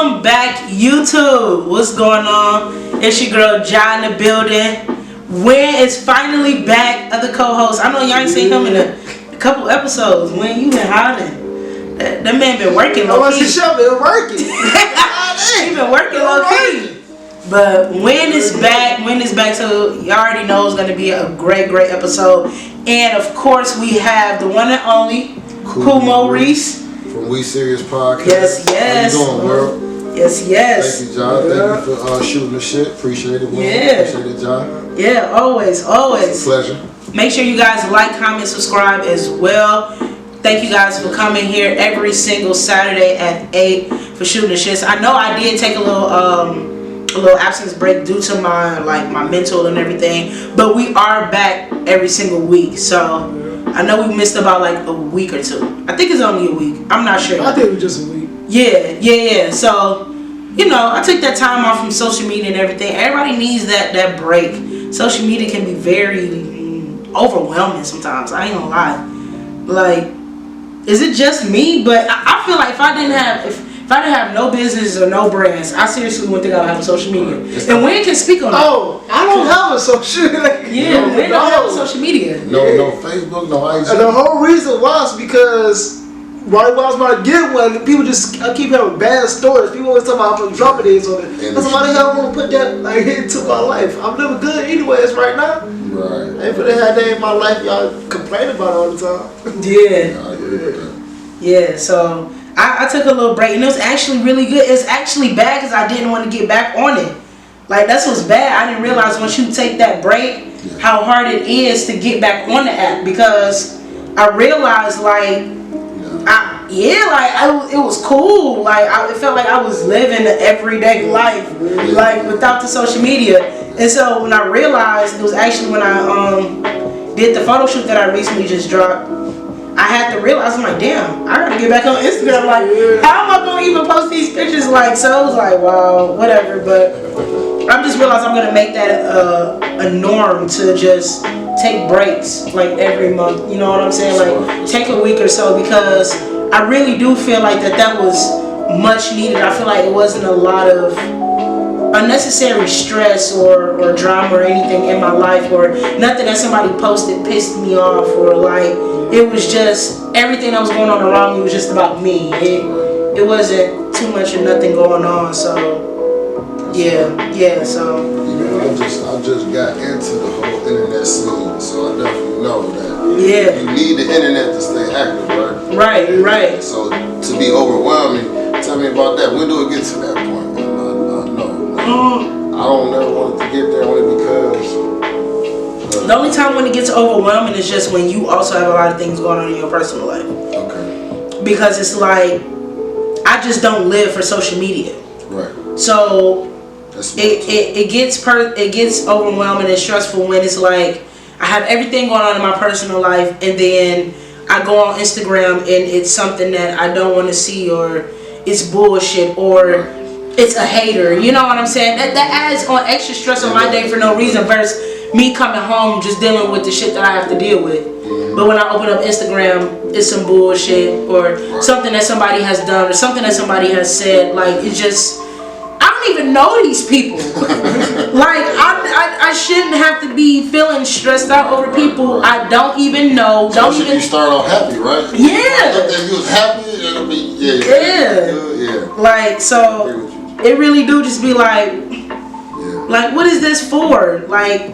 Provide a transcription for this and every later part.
Welcome back, YouTube. What's going on? It's your girl Jah in the building. Win is finally back, other co-host. I know y'all ain't seen him in a couple episodes. Win, you been hiding. That man been working low key. He been working. He been working low key. But Win is back. Win is back, so you already know it's gonna be a great episode. And of course, we have the one and only kool moeReese from We Serious Podcast. Yes. How you doing, girl? Yes. Thank you, John. Thank you for shooting the shit. Appreciate it, man. Yeah. Appreciate it, John. Yeah, always. It's a pleasure. Make sure you guys like, comment, subscribe as well. Thank you guys for coming here every single Saturday at 8 for shooting the shits. I know I did take a little absence break due to my mental and everything, but we are back every single week. So I know we missed about a week or two. I think it's only a week. I'm not sure. I think it was just a week. Yeah. So, I took that time off from social media and everything. Everybody needs that break. Social media can be very overwhelming sometimes. I ain't gonna lie. Is it just me? But I feel like if I didn't have no business or no brands, I seriously wouldn't think I would have a social media. And Wayne can speak on that. Oh, I don't have a social media. Yeah, Wayne don't have a social media. No Facebook, no IG. And the whole reason was because right when I was about to get one, people I keep having bad stories. People always talk about how much drama it is on it. That's why the hell I want to put that into my life. I'm living good anyways right now. Right. Ain't for that day in my life y'all complain about it all the time. Yeah. So I took a little break, and it was actually really good. It's actually bad because I didn't want to get back on it. That's what's bad. I didn't realize once you take that break, how hard it is to get back on the app, because I realized it was cool. It felt like I was living the everyday life, without the social media. And so when I realized, it was actually when I did the photo shoot that I recently just dropped. I had to realize, I'm like, damn, I gotta get back on Instagram. How am I gonna even post these pictures? So it was wow, whatever. But I just realized I'm gonna make that a norm to just take breaks every month. You know what I'm saying? Take a week or so, because I really do feel like that was much needed. I feel like it wasn't a lot of unnecessary stress or drama or anything in my life, or nothing that somebody posted pissed me off, or it was just everything that was going on around me was just about me. It wasn't too much of nothing going on. So yeah. So I just got into the whole internet scene, so I definitely know that you need the internet to stay active, right? Right. So to be overwhelming, tell me about that. When do it get to that point? I don't never want it to get there only because the only time when it gets overwhelming is just when you also have a lot of things going on in your personal life. Okay. Because it's I just don't live for social media. Right. So it gets overwhelming and stressful when it's I have everything going on in my personal life, and then I go on Instagram and it's something that I don't want to see, or it's bullshit, or it's a hater. You know what I'm saying? That adds on extra stress on my day for no reason, versus me coming home just dealing with the shit that I have to deal with. But when I open up Instagram, it's some bullshit, or something that somebody has done, or something that somebody has said. It's just, I don't even know these people. I shouldn't have to be feeling stressed out over people I don't even know. You start off happy, right? Yeah. If you was happy, it'll be so it really do just be what is this for?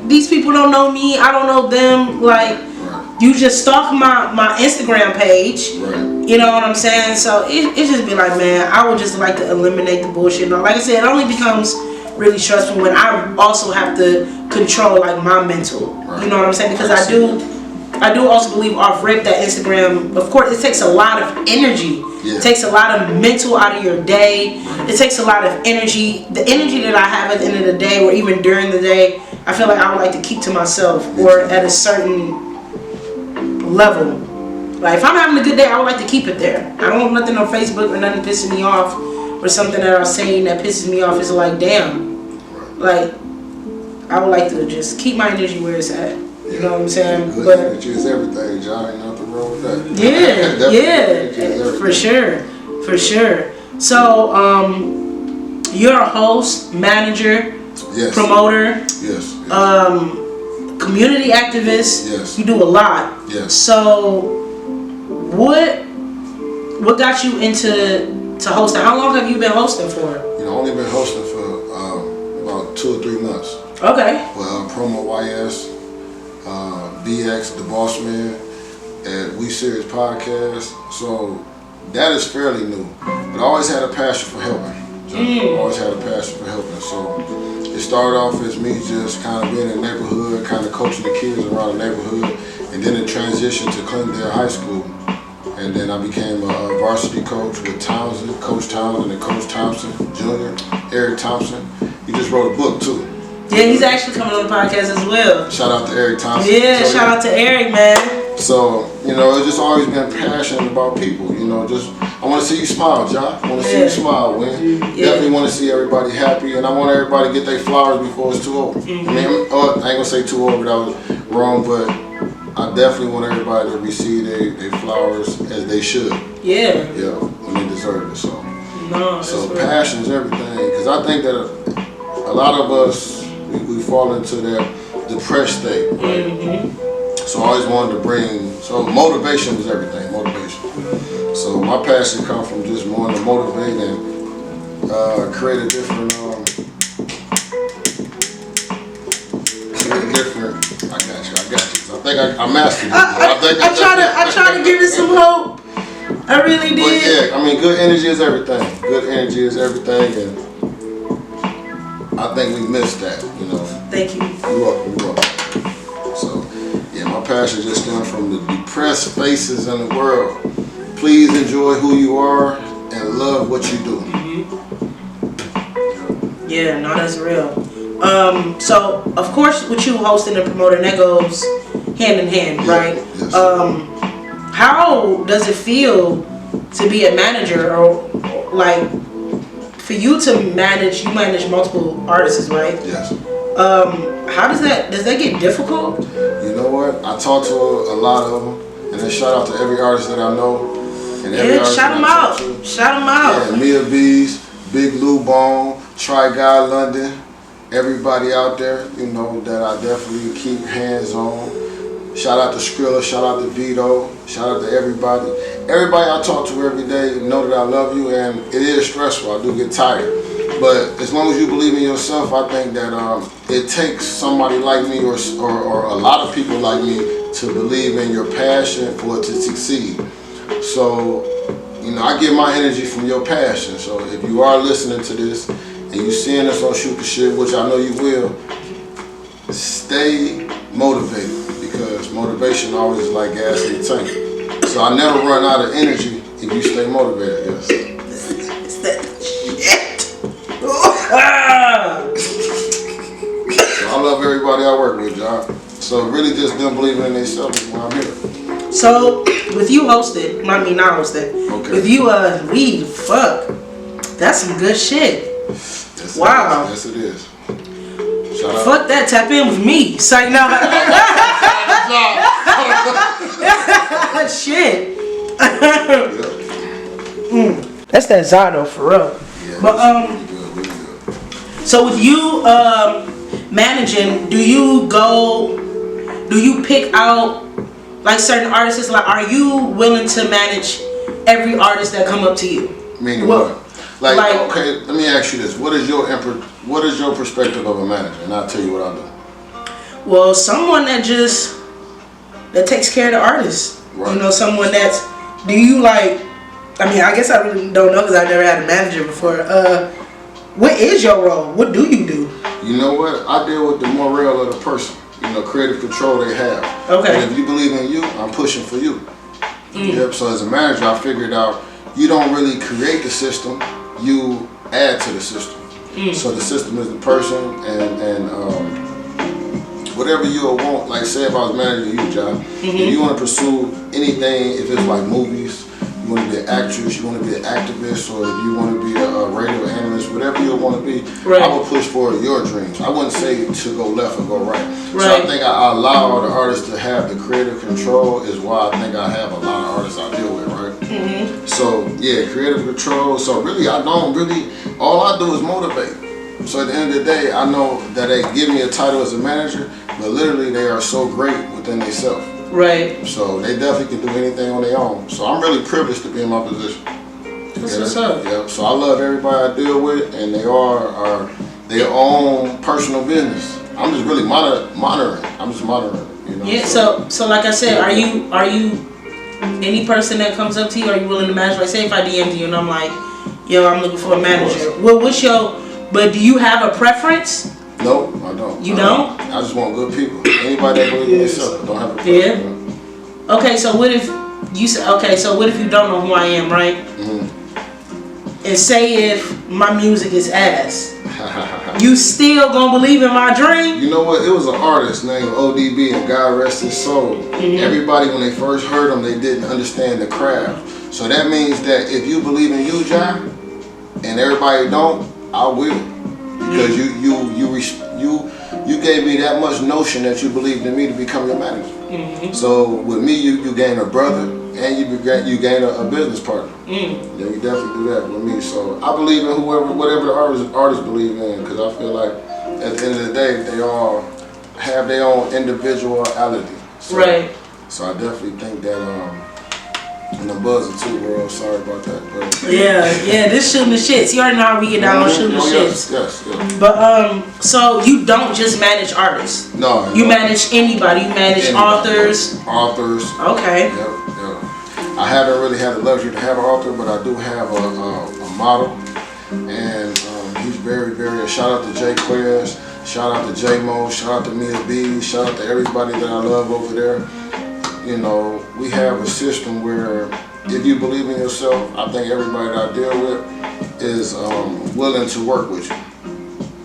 These people don't know me, I don't know them. You just stalk my Instagram page. Right. You know what I'm saying? So it just be man, I would just like to eliminate the bullshit. Like I said, it only becomes really stressful when I also have to control my mental. Right. You know what I'm saying? Because I do also believe off rip that Instagram, of course, it takes a lot of energy. Yeah. It takes a lot of mental out of your day. Right. It takes a lot of energy. The energy that I have at the end of the day, or even during the day, I feel like I would like to keep to myself, or at a certain level. If I'm having a good day, I would like to keep it there. I don't want nothing on Facebook or nothing pissing me off, or something that I'm saying that pisses me off. It's damn. I would like to just keep my energy where it's at. You know what I'm saying? Good energy is everything, John. Ain't nothing wrong with that. Yeah, for sure. So, you're a host, manager, yes, promoter, yes, community activist. Yes, you do a lot. Yes. So, what got you into hosting? How long have you been hosting for? You know, only been hosting for about 2 or 3 months. Okay. Well, Promo YS, BX, The Boss Man, and We Serious Podcast. So that is fairly new. But I always had a passion for helping. Always had a passion for helping. So it started off as me just kind of being in the neighborhood, kind of coaching the kids around the neighborhood, and then it transitioned to Clinton High School. And then I became a varsity coach with Townsend, Coach Townsend and Coach Thompson Jr., Eric Thompson. He just wrote a book too. Yeah, he's actually coming on the podcast as well. Shout out to Eric Thompson. Yeah, shout out to Eric, man. So, you know, it's just always been passionate about people. You know, just I want to see you smile, Jah. I want to see you smile, Win. Definitely want to see everybody happy, and I want everybody to get their flowers before it's too old. I mean, I ain't gonna say too old, but that was wrong. But I definitely want everybody to receive their flowers as they should. Yeah. Yeah, when they deserve it. So, passion is everything. Because I think that a lot of us we fall into that depressed state, right? So I always wanted to motivation is everything, motivation. So my passion comes from just wanting to motivate and create a different, I got you. I think I mastered it. I try to give it some hope. I really did. But yeah, I mean, good energy is everything. Good energy is everything, and I think we missed that, you know. Thank you. You're welcome. So, yeah, my passion just stems from the depressed faces in the world. Please enjoy who you are and love what you do. Yeah, no, that's real. So, of course, with you hosting and promoting, that goes hand in hand, right? Yes. How does it feel to be a manager, or like for you to manage? You manage multiple artists, right? Yes. How does that get difficult? You know what? I talk to a lot of them, and then shout out to every artist that I know. And every artist shout them out. Shout them out. Yeah, Mia B's, Big Lou Bone, Try Guy London, everybody out there, you know, that I definitely keep hands on. Shout out to Skrilla, shout out to Vito, shout out to everybody. Everybody I talk to every day know that I love you, and it is stressful. I do get tired. But as long as you believe in yourself, I think that it takes somebody like me or a lot of people like me to believe in your passion for it to succeed. So, you know, I get my energy from your passion. So if you are listening to this and you seeing us on Shoot the Shit, which I know you will, stay motivated, because motivation always is like gas in the tank. So I never run out of energy if you stay motivated. Yes. It's that shit. So I love everybody I work with, Jah. So really just them believing in themselves is why I'm here. So with you hosting, not hosting. Okay. With you weed, fuck. That's some good shit. Yes, wow. Yes, it is. Shout out. Fuck that, tap in with me. Psych now. Shit. That's that Zato for real. Yeah, but really good. So with you managing, do you pick out like certain artists? Like, are you willing to manage every artist that come up to you? Meaning what? Like, okay, let me ask you this: what is your perspective of a manager? And I'll tell you what I do. Well, someone that takes care of the artist. Right. You know, someone that's. Do you like? I mean, I guess I really don't know because I never had a manager before. What is your role? What do you do? You know what? I deal with the morale of the person. You know, creative control they have. Okay. And if you believe in you, I'm pushing for you. Yep. So as a manager, I figured out you don't really create the system. You add to the system. So the system is the person, and whatever you want. Like, say if I was managing you, Jah, if you want to pursue anything, if it's like movies, you want to be an actress, you want to be an activist, or if you want to be a radio analyst, whatever you want to be, I would push for your dreams. I wouldn't say to go left or go right. So I think I allow the artists to have the creative control is why I think I have a lot of artists I deal with, right? So yeah, creative control. So really, I don't really all I do is motivate. So at the end of the day, I know that they give me a title as a manager, but literally they are so great within themselves. Right. So they definitely can do anything on their own. So I'm really privileged to be in my position. That's what's up. Yeah. So I love everybody I deal with, and they are their own personal business. I'm just really monitoring. I'm just monitoring. You know. Yeah. So like I said, are you any person that comes up to you? Are you willing to manage? Like, say if I DM'd you and I'm like, yo, I'm looking for a manager. Well, but do you have a preference? No, I don't. You don't? I just want good people. Anybody that believes in themselves don't have a preference. Yeah. Okay, so what if you say? Okay, so what if you don't know who I am, right? Mm-hmm. And say if my music is ass, you still gonna believe in my dream? You know what? It was an artist named ODB, and God rest his soul. Mm-hmm. Everybody, when they first heard him, they didn't understand the craft. So that means that if you believe in you, Jah, and everybody don't, I will, because you gave me that much notion that you believed in me to become your manager. Mm-hmm. So with me, you gain a brother, and you gain a business partner. Yeah, you definitely do that with me. So I believe in whatever the artists believe in, because I feel like at the end of the day, they all have their own individuality. So, right. So I definitely think that and the buzzer too, bro. Sorry about that, but yeah, this shooting the shits. You already know how we get down on shooting the shits. Yes. But so you don't just manage artists. No. You manage anybody. You manage authors. Authors. Okay. Yeah. I haven't really had the luxury to have an author, but I do have a model, and he's very, very. Shout out to Jay Quez. Shout out to J Mo. Shout out to moeReese. Shout out to everybody that I love over there. You know, we have a system where if you believe in yourself, I think everybody that I deal with is willing to work with you.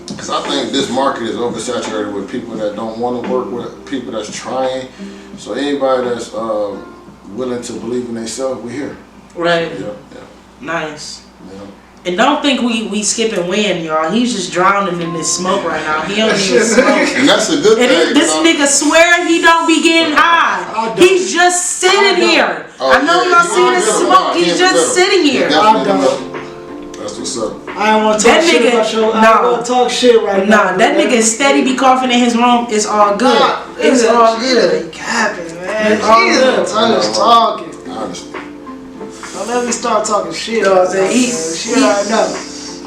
Because I think this market is oversaturated with people that don't want to work with people that's trying. So anybody that's willing to believe in themselves, we're here. Right. Yeah. Nice. Yeah. And don't think we skipping Win, y'all. He's just drowning in this smoke right now. He don't even smoke. And that's a good thing. This nigga swear he don't be getting high. He's just sitting here. I know y'all see the smoke. He's just sitting here. I don't. That's what's up. I don't want to talk shit about your. I don't want to talk shit right now. Nah, that nigga steady be coughing in his room. It's all good. It's all good. Capping, man. It's all good. I'm just talking. I understand. Don't let me start talking shit. You know what I'm saying? Shit, I know.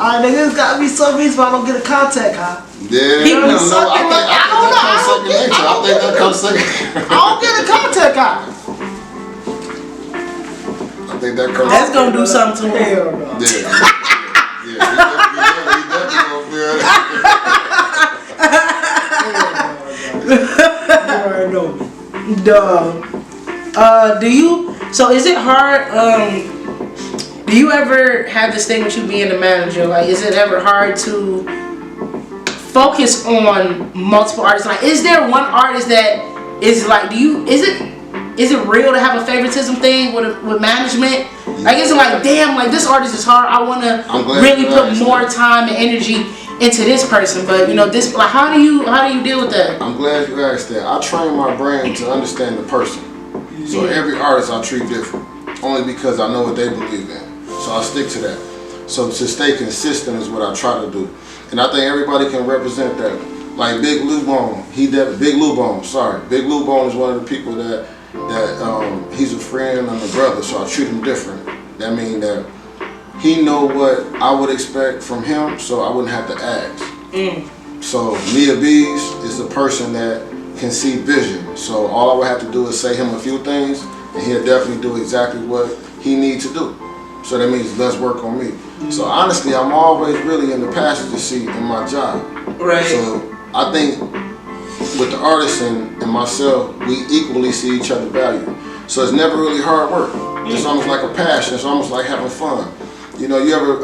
Alright, nigga, it's gotta be some reason why I don't get a contact, huh? Yeah, He was I think that comes second. I don't get a contact, huh? I think that comes. That's gonna do something to him. Hell no. Yeah, we definitely Do you? So is it hard? Do you ever have this thing with you being a manager? Like, is it ever hard to focus on multiple artists? Like, is there one artist that is like? Is it real to have a favoritism thing with management? Like, is it like, damn, like this artist is hard. I want to really put more time and energy into this person, but you know this. Like, how do you deal with that? I'm glad you asked that. I train my brain to understand the person. So every artist I treat different, only because I know what they believe in. So I stick to that. So to stay consistent is what I try to do, and I think everybody can represent that. Like Big Lou Bone, Big Lou Bone is one of the people that he's a friend and a brother, so I treat him different. That means that he know what I would expect from him, so I wouldn't have to ask. So moeReese is a person that can see vision. So all I would have to do is say him a few things, and he'll definitely do exactly what he needs to do. So that means less work on me. So honestly, I'm always really in the passenger seat in my job. Right. So I think with the artist and myself, we equally see each other value. So it's never really hard work. It's almost like a passion. It's almost like having fun. You know, you ever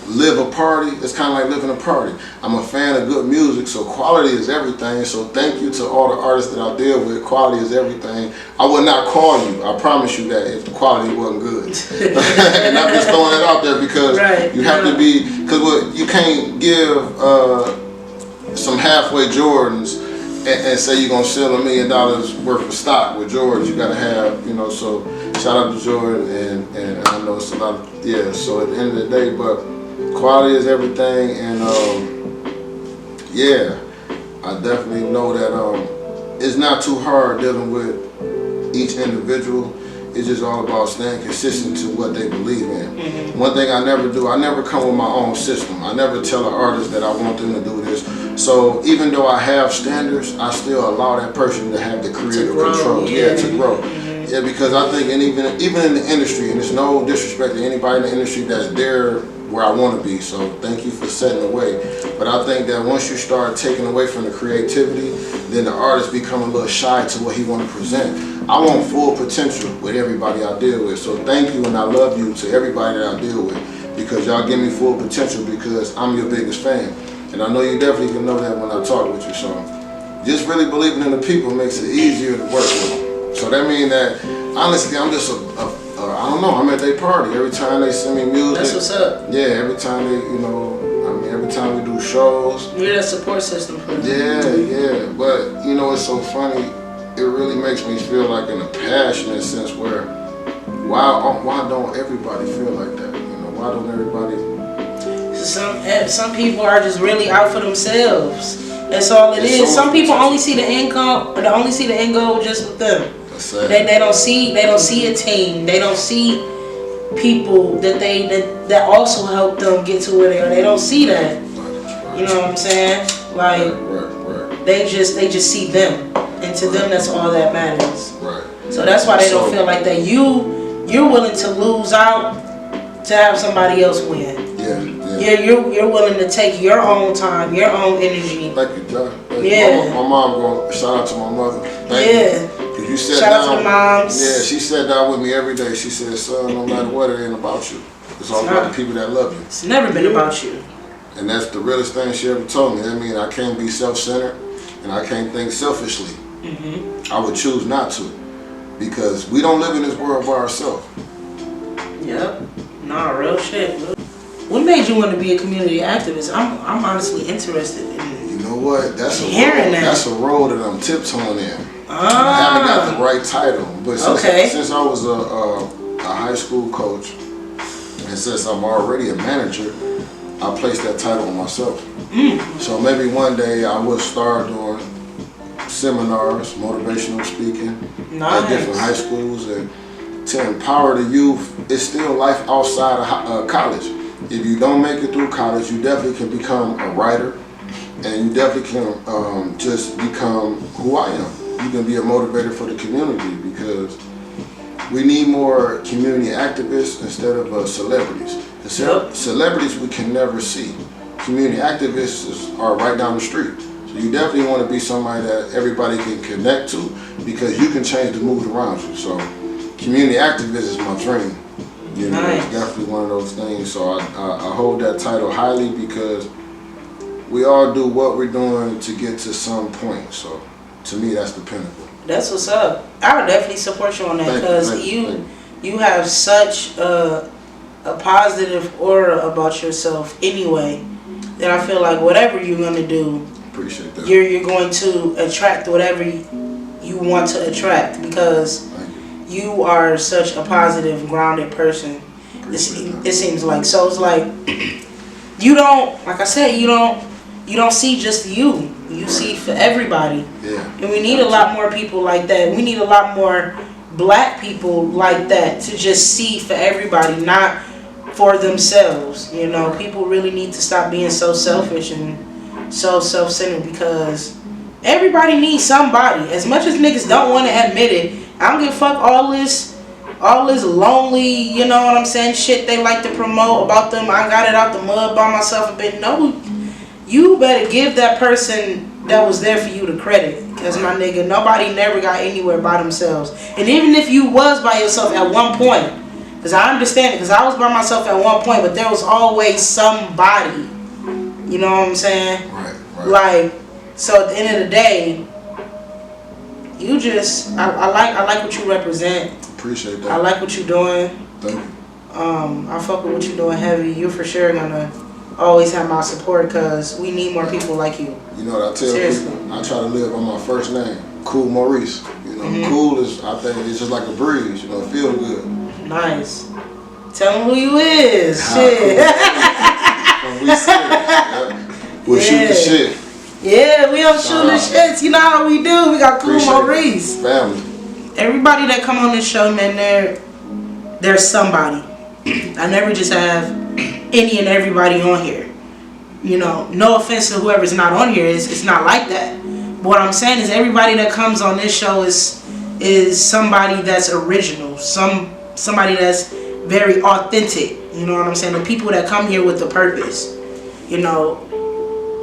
live a party? It's kind of like living a party. I'm a fan of good music, so quality is everything. So thank you to all the artists that I deal with. Quality is everything. I would not call you, I promise you that, if the quality wasn't good. And I'm just throwing it out there because you have to be, because you can't give some halfway Jordans and say you're going to sell $1 million worth of stock with Jordans. You got to have, you know, so shout out to Jordan, and I know it's a lot of, so at the end of the day, but Quality is everything, and yeah, I definitely know that it's not too hard dealing with each individual. It's just all about staying consistent to what they believe in. One thing I never do, I never come with my own system. I never tell an artist that I want them to do this. So even though I have standards, I still allow that person to have the creative control. Yeah, to grow. Yeah, because I think, and even in the industry, and there's no disrespect to anybody in the industry that's there where I want to be, so thank you for setting the way. But I think that once you start taking away from the creativity, then the artist become a little shy to what he want to present. I want full potential with everybody I deal with, so thank you and I love you to everybody that I deal with, because y'all give me full potential because I'm your biggest fan. And I know you definitely can know that when I talk with you, so just really believing in the people makes it easier to work with. So that means that, honestly, I'm just I don't know, I'm at their party. Every time they send me music. That's what's up. Yeah, every time they, every time we do shows. You're that support system for them. Yeah. But, it's so funny. It really makes me feel like in a passionate sense where, why don't everybody feel like that? Why don't everybody? Some people are just really out for themselves. That's all it is. Some people only see the end goal just with them. They don't see a team. They don't see people that also help them get to where they are. They don't see that. You know what I'm saying? Like they just see them, and to them that's all that matters. Right. So that's why they don't feel like that. You're willing to lose out to have somebody else win. Yeah, you're willing to take your own time, your own energy. Thank you, John. Yeah. My mom going shout out to my mother. Thank you. You sat shout down, out to the moms. Yeah, she sat down with me every day. She said, son, no matter what, it ain't about you. It's all about the people that love you. It's never been about you. And that's the realest thing she ever told me. That means I can't be self-centered and I can't think selfishly. I would choose not to, because we don't live in this world by ourselves. Yep. Nah, real shit. What made you want to be a community activist? I'm honestly interested in. You know what? That's a role that I'm tiptoeing in. I haven't got the right title, but since I was a high school coach, and since I'm already a manager, I placed that title on myself. So maybe one day I will start doing seminars, motivational speaking at different high schools, and to empower the youth. It's still life outside of college. If you don't make it through college, you definitely can become a writer, and you definitely can just become who I am. You can be a motivator for the community, because we need more community activists instead of celebrities. Celebrities we can never see. Community activists are right down the street. So you definitely want to be somebody that everybody can connect to, because you can change the mood around you. So community activist is my dream. It's definitely one of those things. So I hold that title highly, because we all do what we're doing to get to some point. So to me, that's the pinnacle. That's what's up. I would definitely support you on that, because you have such a positive aura about yourself anyway, that I feel like whatever you're gonna do, appreciate that. You're going to attract whatever you want to attract, because you are such a positive, grounded person. It seems like. So it's like you don't, like I said, you don't see just you. You see for everybody. Yeah. And we need a lot more people like that. We need a lot more black people like that to just see for everybody, not for themselves. People really need to stop being so selfish and so self-centered, because everybody needs somebody. As much as niggas don't want to admit it, I don't give a fuck all this lonely, you know what I'm saying, shit they like to promote about them. I got it out the mud by myself a bit. No, you better give that person that was there for you the credit, because my nigga, nobody never got anywhere by themselves. And even if you was by yourself at one point, because I understand it, because I was by myself at one point, but there was always somebody. You know what I'm saying? Right. Like, so at the end of the day, you just, I like what you represent. Appreciate that. I like what you're doing. Thank you. I fuck with what you're doing heavy. You're for sure gonna always have my support, because we need more people like you. You know what I tell people? I try to live on my first name, Kool moeReese. Kool is, I think it's just like a breeze. It feels good. Nice. Tell them who you is. Shit. we serious. We'll shoot the shit. Yeah, we don't shoot the shits. You know how we do. We got Kool moeReese. Family. Everybody that come on this show, man, they're somebody. I never just have any and everybody on here. You know, no offense to whoever's not on here. It's not like that. But what I'm saying is everybody that comes on this show is somebody that's original. Somebody that's very authentic. You know what I'm saying? The people that come here with a purpose. You know,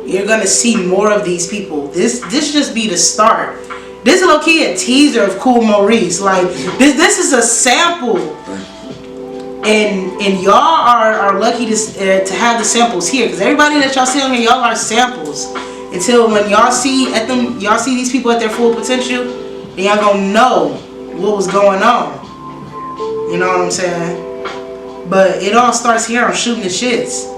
you're gonna see more of these people. This just be the start. This is low-key a teaser of Kool moeReese. Like this is a sample, and y'all are lucky to have the samples here. Cause everybody that y'all see on here, y'all are samples. Until when y'all see these people at their full potential, then y'all gonna know what was going on. You know what I'm saying? But it all starts here on shooting the shits.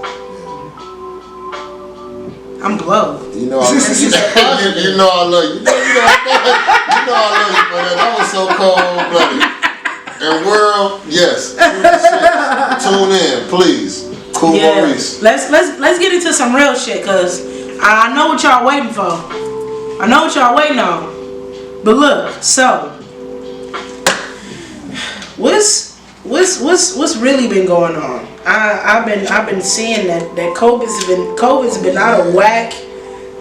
I'm glowed. You know I love you. You know I love you. You know I love you for that. That was so cold-blooded. And world, yes. Tune in, please. Kool moeReese. Let's get into some real shit, cause I know what y'all waiting for. I know what y'all waiting on. But look, so what's really been going on? I've been seeing that COVID's been out of whack.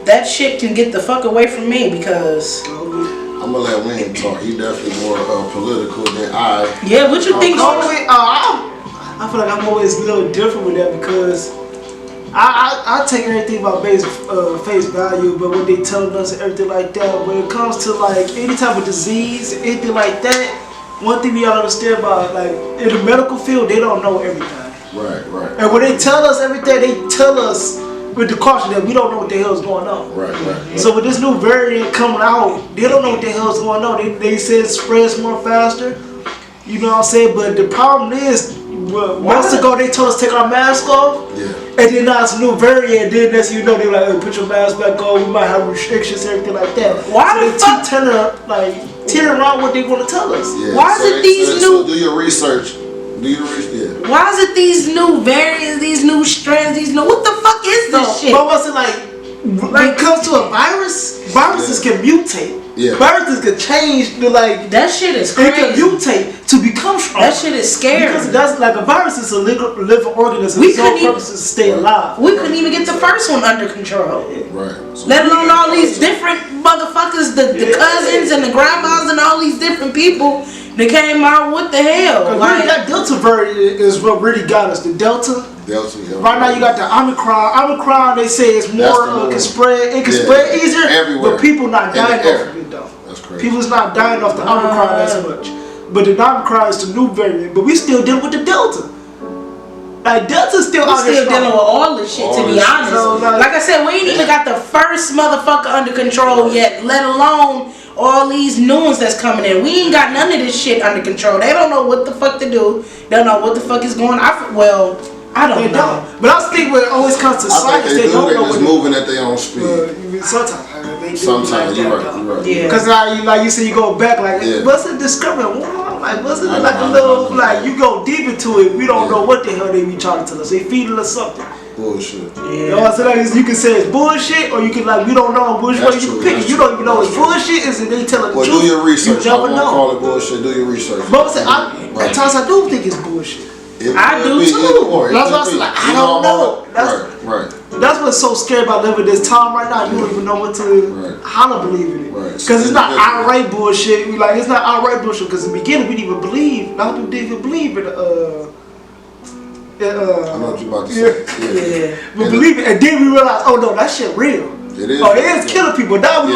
That shit can get the fuck away from me because I'm gonna let Win talk. He definitely more political than I. Yeah, what you think? I feel like I'm always a little different with that because I take everything about face value, but what they telling us and everything like that. When it comes to like any type of disease, anything like that, one thing we gotta understand about like in the medical field, they don't know everything. Right. And when they tell us everything, they tell us with the caution that we don't know what the hell is going on. Right. So with this new variant coming out, they don't know what the hell is going on. They say it spreads more faster. You know what I'm saying? But the problem is, months ago they told us to take our mask off. Yeah. And then now it's a new variant. Then next you know they're like, hey, put your mask back on. We might have restrictions, everything like that. Why so the fuck? Turn around what they want to tell us. Yeah. Why is it these new? So do your research. Why is it these new variants, these new strands, what the fuck is this shit? But what's it like when it comes to a virus, viruses can mutate. Yeah. Viruses can change to like that shit is crazy. It can mutate to become strong. That shit is scary. Because that's like a virus is a living organism. Its whole purpose is to stay alive. We couldn't even get the first one under control. Right. So let alone all these different motherfuckers, the cousins and the grandmas and all these different people. They came out, what the hell? Like, that Delta variant is what really got us. The Delta. Yeah. Right now you got the Omicron. Omicron, they say it's more can spread. It can spread easier, everywhere. But people not dying off of it though. That's crazy. People's not dying off the Omicron as much. But the Omicron is the new variant. But we still dealing with the Delta. Like Delta's still out there. Still dealing with all this shit, to be honest. So, like I said, we ain't even got the first motherfucker under control yet, let alone all these new ones that's coming in. We ain't got none of this shit under control. They don't know what the fuck to do. They don't know what the fuck is going on. I don't know. But I think when it always comes to science, they don't know what they're moving at their own speed. Sometimes you're right. Yeah. Because like you said, you go back like, what's the discovery? Like, what's it like a little, like you go deep into it, we don't know what the hell they be trying to tell us. They feeding us something. Bullshit. Yeah. You know what I'm saying? Like, you can say it's bullshit, or you can like, we don't know which way you can pick it. You don't even know it's bullshit, is it they telling the truth? Well, do your research. You never know. Call it bullshit, do your research. But at times I do think it's bullshit. I do too. That's why I say like, I don't know. Right. That's what's so scary about living this time right now. You don't even know what to, how to believe in it. Because it's not outright bullshit. Like, it's not outright bullshit. Because in the beginning, we didn't even believe. A lot of people didn't even believe in I know what you're about to say. Yeah. We believe it. And then we realized, oh no, that shit real. It is. Oh, it is killing people. Now we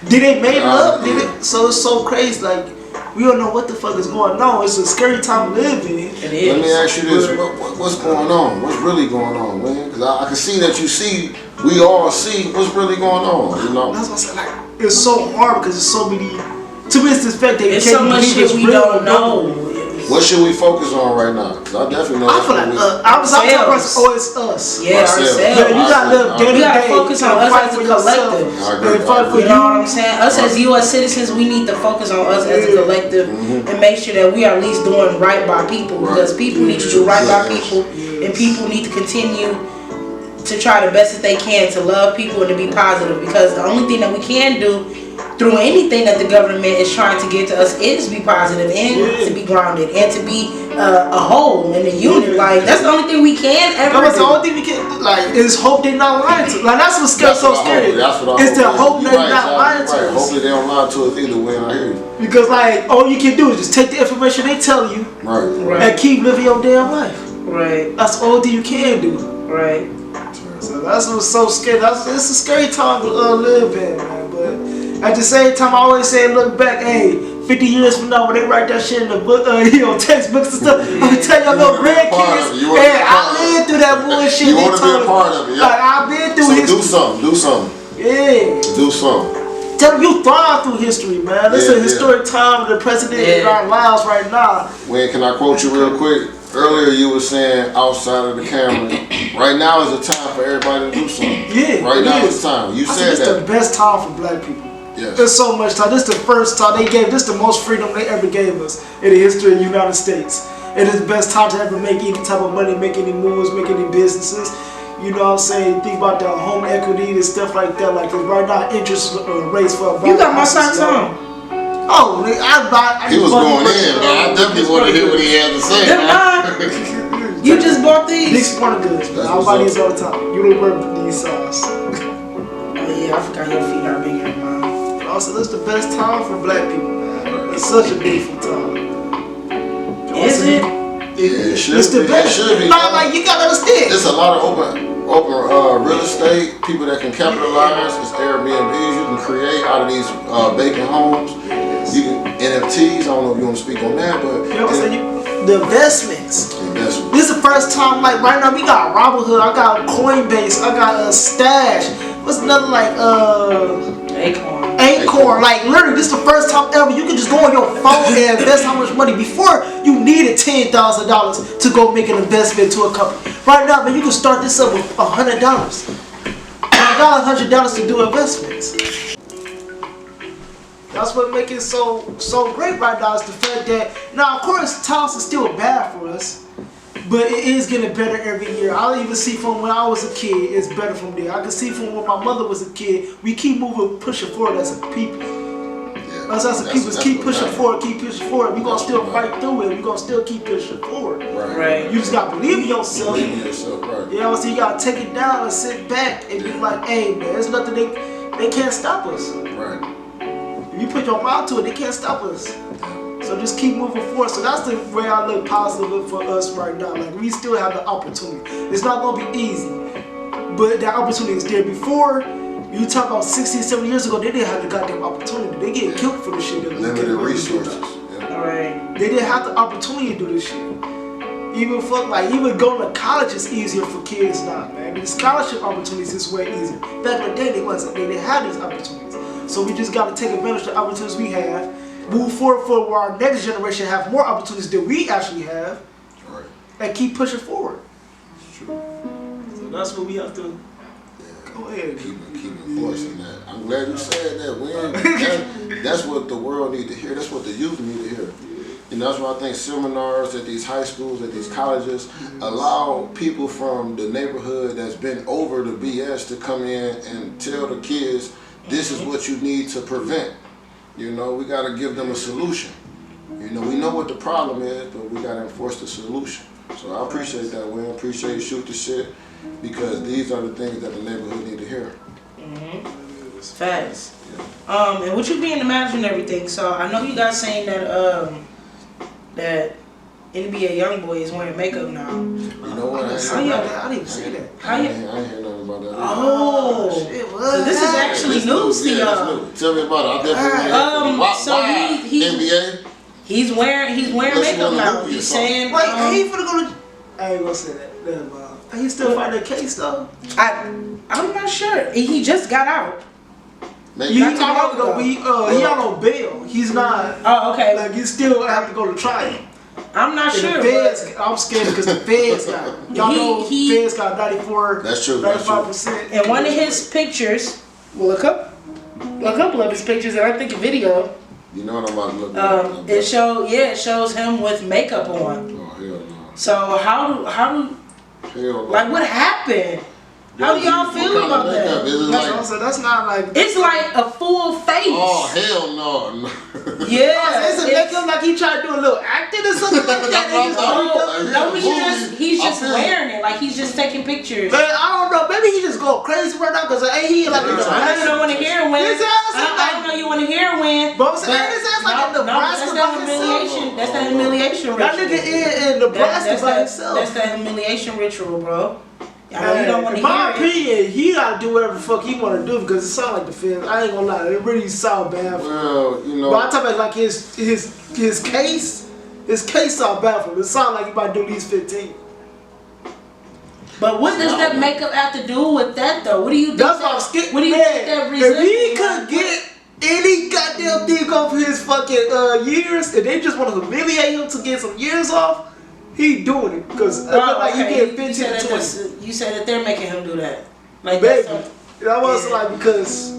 did they make it up? Did it? So it's so crazy. Like, we don't know what the fuck is going on. It's a scary time to live in. It is. Let me ask you this: what's going on? What's really going on, man? Because I can see that you see. We all see what's really going on. You know. That's what I said. Like, it's so hard because there's so many. To me, it's the fact that there's so much shit we don't know. What should we focus on right now? Because I definitely know. I feel like it's us. Yeah, ourselves. Yeah, you gotta live day to day. We gotta focus on us as a collective. You know what I'm saying? Us as U.S. citizens, we need to focus on us as a collective and make sure that we are at least doing right by people, because people need to do right by people, and people need to continue to try the best that they can to love people and to be positive, because the only thing that we can do through anything that the government is trying to get to us is be positive and to be grounded and to be a whole and a unit. Like, that's the only thing we can ever do. The only thing we can, like, is hope they're not lying to us. Like, that's what's so scary. It's to hope they're not lying to us. Hopefully they don't lie to us either way. I hear you. Because, like, all you can do is just take the information they tell you and keep living your damn life. Right. That's the only thing you can do. Right. So that's what's so scary. It's a scary time to live in, man. But at the same time, I always say, look back, hey, 50 years from now, when they write that shit in the book, textbooks and stuff, I'm gonna tell your little grandkids, hey, I lived through that bullshit. You want to be a part of it, yeah. Like, I've been through history. Do something. Yeah. Do something. Tell them you thrive through history, man. This is a historic time of the president in our lives right now. Wayne, can I quote you real quick? Earlier you were saying outside of the camera, right now is the time for everybody to do something. Yeah. Right now is the time. You said that. It's the best time for black people. Yes. There's so much time. This is the first time they gave. This is the most freedom they ever gave us in the history of the United States. It is the best time to ever make any type of money, make any moves, make any businesses. You know what I'm saying? Think about the home equity and stuff like that. Like, right now, interest rates for you got my socks on. Oh, I he was going in, man. I definitely want to hear what he had to say. Man. You just bought these? Big Sporting Goods, man. I buy these all the time. You don't wear these size. Oh yeah, I forgot your feet are bigger than mine. Also, this is the best time for black people, man. It's such a beautiful time. Is it? It should it's the best. It should be. Like, you gotta understand. There's a lot of open real estate, people that can capitalize. It's Airbnbs you can create out of these vacant homes. You can NFTs. I don't know if you want to speak on that, but you know what I'm saying? The investments. This is the first time. Like, right now, we got Robinhood. I got Coinbase. I got a Stash. What's another, like Acorn. Like, literally, this is the first time ever you can just go on your phone and invest how much money. Before, you needed $10,000 to go make an investment to a company. Right now, man, you can start this up with $100. I got $100 to do investments. That's what makes it so great right now, is the fact that, now, of course, times is still bad for us, but it is getting better every year. I even see from when I was a kid, it's better from there. I can see from when my mother was a kid, we keep moving, pushing forward as a people. Us as a people, keep pushing forward, keep pushing forward. We're going to still fight through it. We're going to still keep pushing forward. Right. You just got to believe in yourself. Believe in yourself, right. You know, so you got to take it down and sit back and be like, hey, man, there's nothing they can't stop us. Right. If you put your mind to it, they can't stop us. So just keep moving forward. So that's the way I look positive for us right now. Like, we still have the opportunity. It's not going to be easy, but that opportunity is there. Before, you talk about 60, 70 years ago, they didn't have the goddamn opportunity. They get killed for the shit. Limited resources. Right. They didn't have the opportunity to do this shit. Even going to college is easier for kids now, man. The scholarship opportunities is way easier. Back in the day, they didn't have these opportunities. So we just got to take advantage of the opportunities we have, move forward for where our next generation have more opportunities than we actually have, right, and keep pushing forward. It's true. So that's what we have to go ahead. Keep enforcing that. I'm glad you said that. That's what the world need to hear. That's what the youth need to hear. And that's why I think seminars at these high schools, at these colleges, allow people from the neighborhood that's been over the BS to come in and tell the kids, this is what you need to prevent. You know, we got to give them a solution. You know, we know what the problem is, but we got to enforce the solution. So I appreciate that, Wayne. I appreciate you shoot the shit, because these are the things that the neighborhood need to hear. Mm-hmm. Facts. Yeah. And with you being the manager and everything, so I know you guys saying that that NBA young boy is wearing makeup now. You know what? I didn't even see that. I ain't hear nothing about that. Oh, so this is actually news to y'all. Tell me about it. I definitely so he NBA. He's wearing makeup now. He's saying, wait, he finna go to. I ain't gonna say that. He still fighting the case though. I'm not sure. He just got out. He out on bail. He's not. Oh, okay. Like, you still have to go to trial. I'm not sure. I'm scared because the feds got. Y'all know feds got 94. That's true. 95%. And one of his pictures, well, a couple of his pictures, and I think a video. You know what I'm about to look at? It shows him with makeup on. Oh hell no. So how do hell no. like what happened? How do y'all feel about that? That's not like. It's like a full face. Oh hell no! Yeah, it's a makeup like he tried to do a little acting or something like that. No, he's just wearing it. Like he's just taking pictures. Man, I don't know. Maybe he just go crazy right now because ain't he like? I know you don't want to hear him win. I know you want to hear him win. But I'm saying his ass like in Nebraska by himself. That's that humiliation ritual. That nigga in Nebraska by himself. That's that humiliation ritual, bro. I know you don't want to hear it. In my opinion, he gotta do whatever the fuck he wanna do because it sound like the film. I ain't gonna lie, it really sound bad for him. Well, you know. But I'm talking about like his case. His case sound bad for him. It sound like he might do at least 15. But what does that makeup have to do with that though? What do you think? That's what I'm scared. What do you think that reason? If he could get any goddamn thing off his fucking years, and they just want to humiliate him to get some years off, he doing it because like he get 15 to 20. You said that they're making him do that, like baby. That was like because,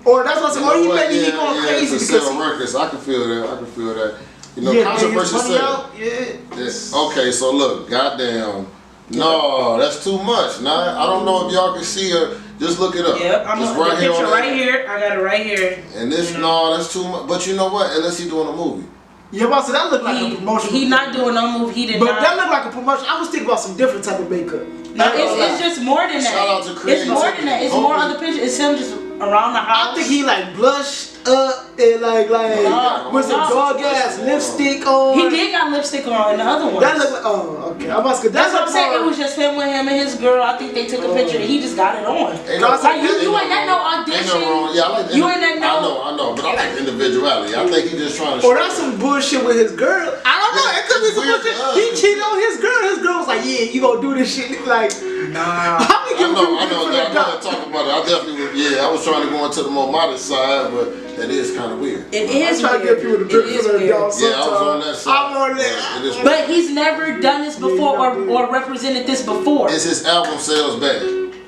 or that's what I'm saying. Or he maybe he going crazy to because sell records. I can feel that. You know, controversy said. Okay, so look, goddamn. No, that's too much. Nah, I don't know if y'all can see her. Just look it up. Yep, I'm just right here. Right here. I got it right here. And this, no, that's too much. But you know what? Unless he's doing a movie. Yeah, but that look like a promotion. He not doing no movie. He did but not. But that look like a promotion. I was thinking about some different type of makeup. No, it's just more than that. Shout out to Chris. It's more than that. It's more other pictures. It's him just around the house. I think he like blushed up and like with some dog ass lipstick on. He did got lipstick on in the other one. That look like that's what I'm saying. It was just him with him and his girl. I think they took a picture and he just got it on. Like you ain't that no audition. You ain't that no. I know, but I like individuality. I think he just trying to. Or that's some bullshit with his girl. I don't know. It could be some bullshit. He cheated on his girl. His girl was like, yeah, you gonna do this shit like. Nah. I know. I talk about it. I definitely was. Yeah, I was trying to go into the more modest side, but that is kind of weird. It is. I'm trying to get people to drink for their dog. Yeah, I was on that side. I'm on that. But he's never done this before or represented this before. Is his album sales bad?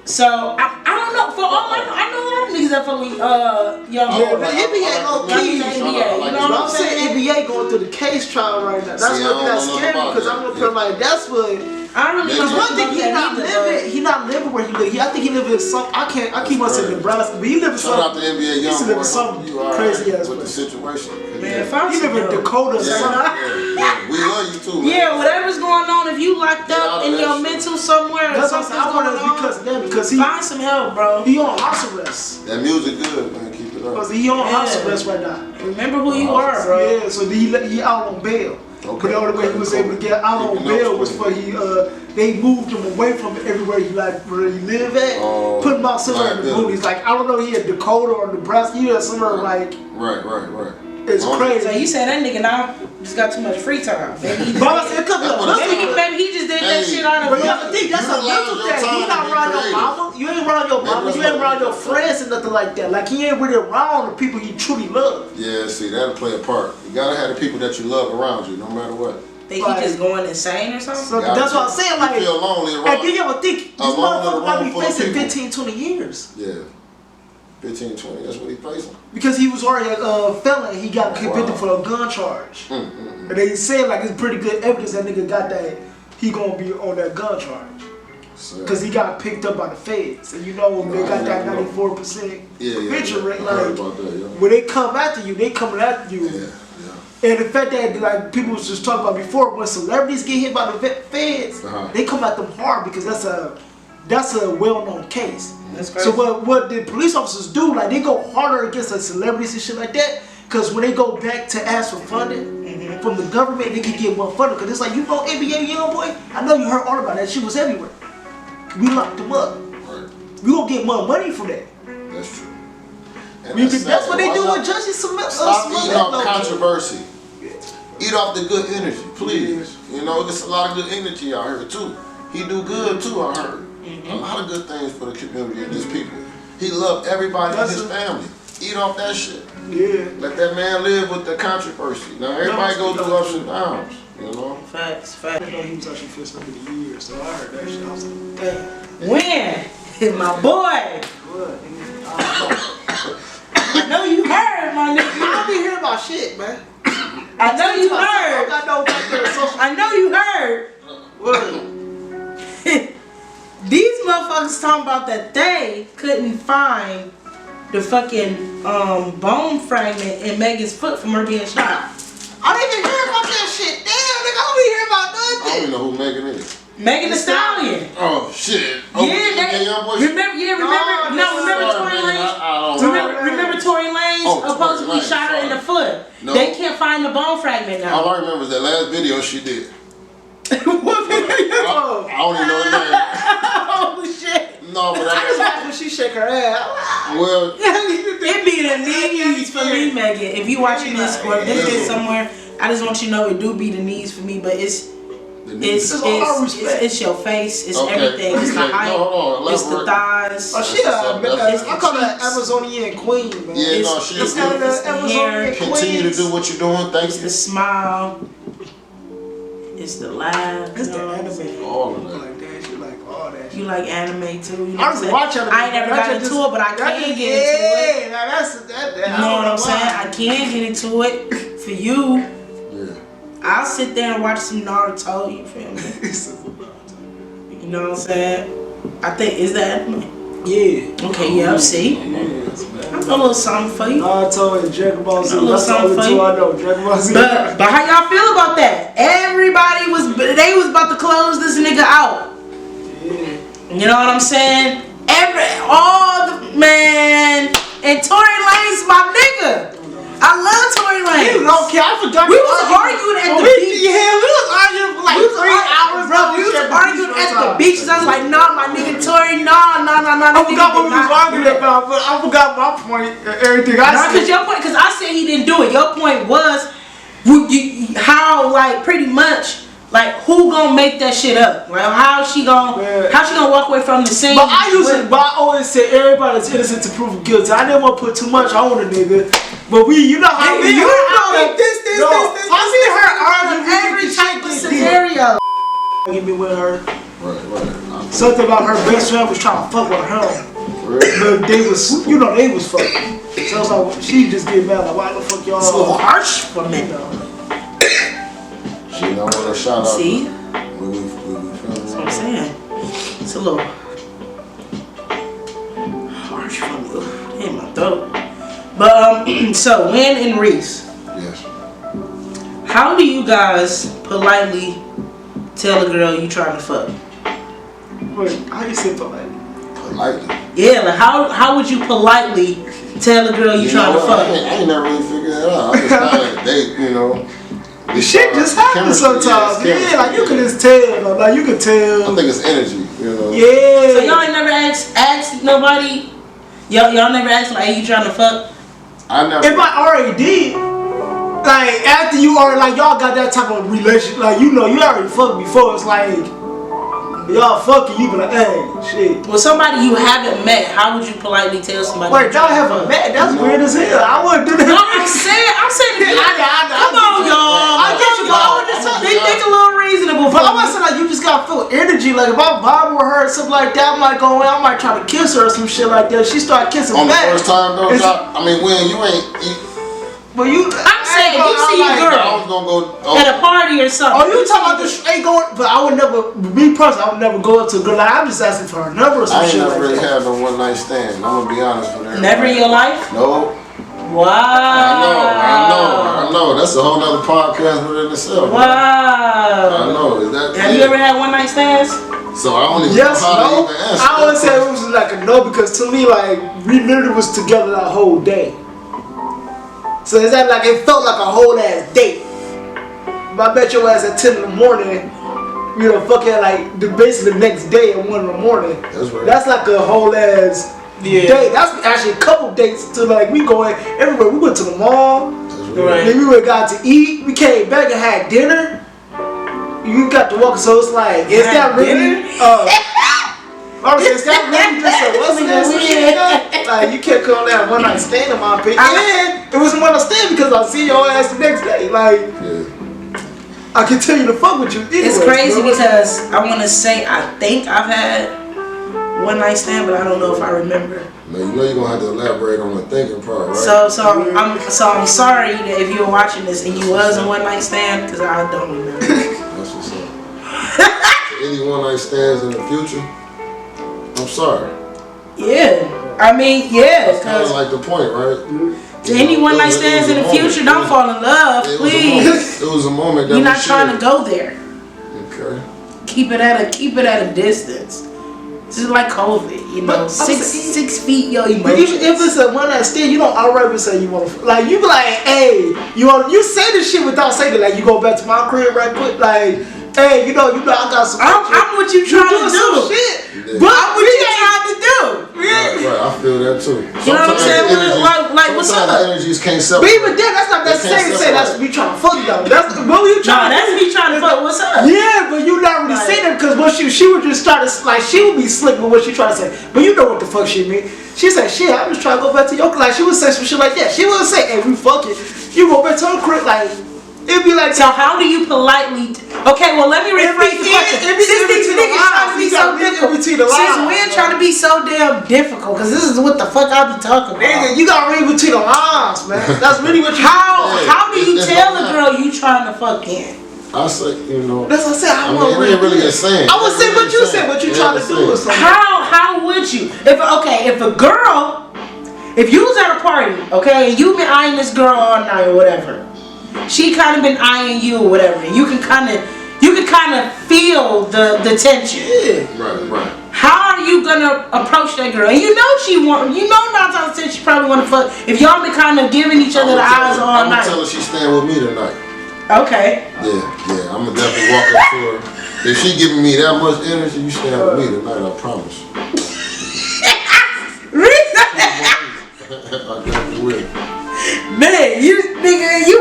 So I don't know. For all I know a lot of niggas that fuck with young. Yeah, the NBA low key. You know what I'm saying? NBA going through the case trial right now. That's what that's scary because I'm gonna put like that's what. I don't really. Because one thing he not living where he live. I think he live in some. I keep on saying Nebraska, but he live in some. Shout out to NBA young boy. Some crazy ass with the situation. Man, he live in Dakota. Yeah, we love you too. Man. Yeah, whatever's going on. If you locked up in your mental somewhere, that's something's going on. Because he find some help, bro. He on house arrest. That music good, man. Keep it up. Because he on house arrest right now. Remember who you are, bro. Yeah, so he out on bail. Okay. But the only way he was able to get out on bail was for they moved him away from everywhere he where he live at, put him out somewhere in the boonies. Like I don't know, he had Dakota or Nebraska, he had somewhere like right. It's crazy. So you saying that nigga now just got too much free time? Maybe he just did that shit out of. But yeah, that's a mental thing. You not around your mama. You ain't around your mama. You ain't around your friends and nothing like that. Like he ain't really around the people he truly love. Yeah, see that'll play a part. You gotta have the people that you love around you, no matter what. Think he just going insane or something? So that's what I'm saying. Like, you feel lonely around. And then you ever think this motherfucker might be facing 15, 20 years. Yeah. 15, 20, that's what he facing. Because he was already a felon, he got convicted for a gun charge. And they said like it's pretty good evidence that nigga got that he gonna be on that gun charge. Because he got picked up by the feds. And you know they got that 94% conviction rate. Like when they come after you, they coming after you. And the fact that like people was just talking about before, when celebrities get hit by the feds, they come at them hard because that's a well-known case. So what the police officers do, like they go harder against like celebrities and shit like that, because when they go back to ask for funding from the government, they can get more funding. Because it's like, you know, NBA young boy, I know you heard all about that. Shit was everywhere. We locked them up. We gonna get more money for that. That's true. That's what they do with judges. Stop eating off controversy. Eat off the good energy, please. You know, there's a lot of good energy out here too. He do good too, I heard. A lot of good things for the community and his people. He loved everybody in his family. Eat off that shit. Yeah. Let that man live with the controversy. Now everybody go through ups and downs, you know. Facts. I know he was actually fist under the years, so I heard that shit. I was like, damn. Win, my boy. What? I know you heard, my nigga. You don't be hearing about shit, man. I know you heard. I know you heard. What? These motherfuckers talking about that they couldn't find the fucking bone fragment in Megan's foot from her being shot. I didn't even hear about that shit. Damn, nigga, I don't even hear about nothing. I don't even know who Megan is. Megan Thee Stallion. Oh shit. Oh, Remember Tory Lanez supposedly shot her in the foot. No. They can't find the bone fragment now. All I remember is that last video she did. What video? I don't even know the name. Oh shit. No, but I just like when she shake her ass. Well, it be the knees for me, Megan. If you watching this or if this is somewhere, I just want you to know it do be the knees for me, but it's your face, it's everything, it's the height, it's the thighs. Oh, she I call her Amazonian queen, man. Yeah, no, she is. Amazonian queen. Continue to do what you're doing. Thank you. It's the smile. It's the laugh. It's the anime. All of that. You like anime too. You know I was watching. I ain't never got into it, but I can get into it. Yeah, you know what I'm saying? I can get into it for you. Yeah. I'll sit there and watch some Naruto. You feel me? You know what I'm saying? I think is that anime? Yeah. Okay. Yeah. See. I'm a little something for you. Naruto and Dragon Ball Z. A little something for you. I know. Dragon Ball Z. But how y'all feel about that? Everybody was about to close this nigga out. You know what I'm saying? Man, and Tory Lanez my nigga. I love Tory Lanez. Okay, I forgot. We was arguing at the beach. Yeah, we was arguing for like 3 hours, bro. We was arguing at the beach. I was like, nah, my nigga Tory, nah. I forgot what we was arguing about, but I forgot my point. Everything I said. Because I said he didn't do it. Your point was how, like, pretty much. Like, who gonna make that shit up? Like, how she gonna walk away from the scene? But I always say everybody's innocent to prove guilty. I never want to put too much on a nigga. But you know how we this. I see her arguing every type of scenario. Get me with her. Right. Something about her best friend was trying to fuck with her. But they was fucking. So I was like, she just get mad like, why the fuck y'all? It's a little harsh for me. She don't want to shout out. See? That's what I'm saying. It's a little harsh for me. In my throat. But so Win and Reese. Yes. How do you guys politely tell a girl you trying to fuck? Wait, how you say politely? Politely. Yeah, like how would you politely tell a girl you trying to fuck? I ain't never really figured it out. I just had a date, you know. The shit just happens sometimes. Yeah, like you can just tell. Like you can tell. I think it's energy, you know. Yeah. So y'all ain't never asked nobody. Y'all never asked like, hey, you trying to fuck? I never. If I already did, like after you already like y'all got that type of relationship, like you know you already fucked before. It's like y'all fucking, you be like, hey, shit. Well, somebody you haven't met, how would you politely tell somebody? Wait, y'all haven't met? That's weird as hell. I wouldn't do that. No, I'm saying. Come on, y'all. I get you. They think a little reasonable. But I'm not saying like you just gotta feel energy. Like if I'm vibing with her or something like that, I'm like going, I might try to kiss her or some shit like that. She start kissing on back. On the first time though, I mean, when you ain't. But I'm saying you see a girl I was gonna go at a party or something. Oh, you talking about this? Ain't going? But I would never. Me personally, I would never go up to a girl. Like I'm just asking for her number or some shit like that. I ain't never really had no one night stand. I'm gonna be honest with her. Never in your life? No. Wow. I know. That's a whole other podcast within itself. Wow. I know. Is that? Have you ever had one night stands? So I don't even know how to even answer. I wouldn't say it was like a no because to me, like we literally was together that whole day. So is that like it felt like a whole ass date? But I bet your ass at 10 in the morning, you know, fucking like basically the next day at 1 in the morning. That's right. That's like a whole ass date. That's actually a couple dates to like we going everywhere. We went to the mall. Right. Then we went got to eat. We came back and had dinner. You got to walk. So it's like is that really? Is that really just a what's it? Like you can't call that one night stand in my opinion. And it wasn't one night stand because I see your ass the next day. Like I continue to fuck with you. Anyways, it's crazy because I want to say I think I've had one night stand, but I don't know if I remember. Man, you know you're gonna have to elaborate on the thinking part, right? So I'm sorry that if you were watching this and you was a one night stand because I don't remember. That's what's up. Any one night stands in the future? I'm sorry. Yeah. I mean, yeah. That's kind of like the point, right? To any one night stands in the future, don't fall in love, please. It was a moment that you're not trying to go there. Okay. Keep it at a distance. This is like COVID, you know. 6 feet, yo. But if it's a one night stand, you don't outright say you want to. Like you be like, hey, you say this shit without saying it. Like you go back to my crib right quick, like. Hey, you know, I got some. I'm what you trying to do. Some shit, but I'm what you trying to do. Right, I feel that too. You know what I'm saying? Like what's up? The energies can't separate. But even then, that's not necessarily say that's me trying to fuck though. That's what you trying. That's me trying to fuck. What's up? Yeah, but you not really saying that because what she would just try to like she would be slick with what she trying to say. But you know what the fuck she mean? She said, "Shit, I'm just trying to go back to your like." She would say some shit like that. She wouldn't say, "Hey, we fucking." You go back to her crib like. It'd be like, so how do you politely? Okay, well let me rephrase the question. Since these niggas trying to be so difficult, since we're trying to be so damn difficult, because this is what the fuck I be talking about. Nigga, you gotta read between the lines, man. That's really what you. How do you tell a girl you trying to fuck in? I say, you know. That's what I said. I mean, it ain't really a saying. I would say what you said, what you trying to do or something. How would you? If a girl, if you was at a party, okay, and you been eyeing this girl all night or whatever. She kind of been eyeing you or whatever. You can kind of feel the tension. Yeah. Right. How are you gonna approach that girl? And you know 9 times out of 10 she probably want to fuck. If y'all been kind of giving each other the eyes all night. I'm gonna tell her she's staying with me tonight. Okay. Yeah. I'm gonna definitely walk up to her. If she giving me that much energy, you staying with me tonight. I promise. I definitely will. Man, you